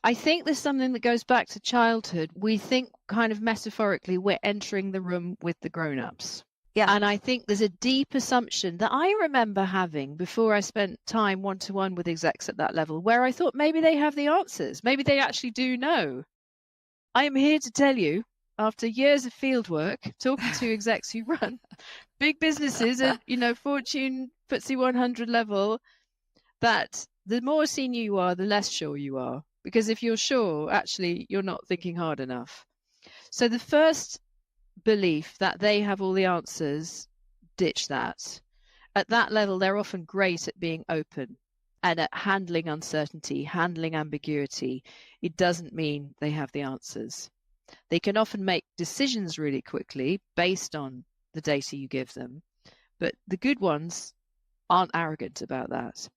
I think there's something that goes back to childhood. We think kind of metaphorically we're entering the room with the grown-ups. Yeah. And I think there's a deep assumption that I remember having before I spent time one-to-one with execs at that level, where I thought maybe they have the answers. Maybe they actually do know. I am here to tell you, after years of field work, talking to execs who run big businesses at, Fortune FTSE 100 level, that the more senior you are, the less sure you are. Because if you're sure, actually, you're not thinking hard enough. So the first belief that they have all the answers, ditch that. At that level, they're often great at being open and at handling uncertainty, handling ambiguity. It doesn't mean they have the answers. They can often make decisions really quickly based on the data you give them, but the good ones aren't arrogant about that.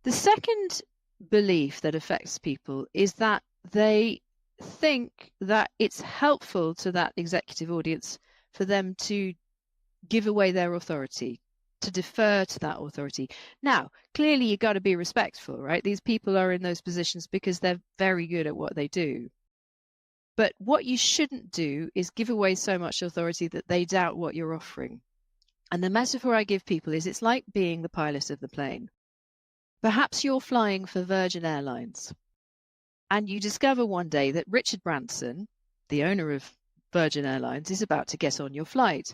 The second belief that affects people is that they think that it's helpful to that executive audience for them to give away their authority, to defer to that authority. Now, clearly you've got to be respectful, right? These people are in those positions because they're very good at what they do. But what you shouldn't do is give away so much authority that they doubt what you're offering. And the metaphor I give people is it's like being the pilot of the plane. Perhaps you're flying for Virgin Airlines and you discover one day that Richard Branson, the owner of Virgin Airlines, is about to get on your flight.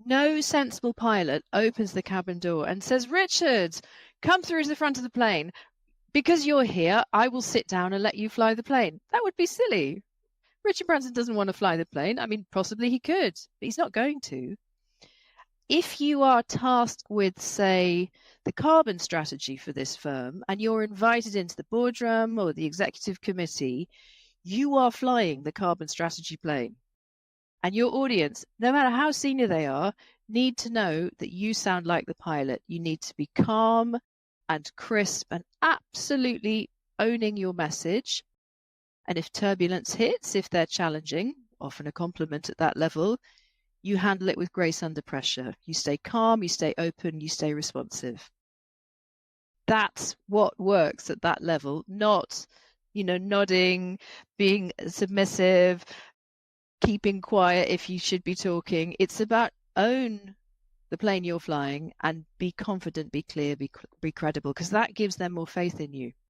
No sensible pilot opens the cabin door and says, Richard, come through to the front of the plane. Because you're here, I will sit down and let you fly the plane. That would be silly. Richard Branson doesn't want to fly the plane. I mean, possibly he could, but he's not going to. If you are tasked with, say, the carbon strategy for this firm and you're invited into the boardroom or the executive committee, you are flying the carbon strategy plane. And your audience, no matter how senior they are, need to know that you sound like the pilot. You need to be calm and crisp and absolutely owning your message. And if turbulence hits, if they're challenging, often a compliment at that level, you handle it with grace under pressure. You stay calm, you stay open, you stay responsive. That's what works at that level, not, nodding, being submissive, keeping quiet if you should be talking. It's about own the plane you're flying and be confident, be clear, be credible, because that gives them more faith in you.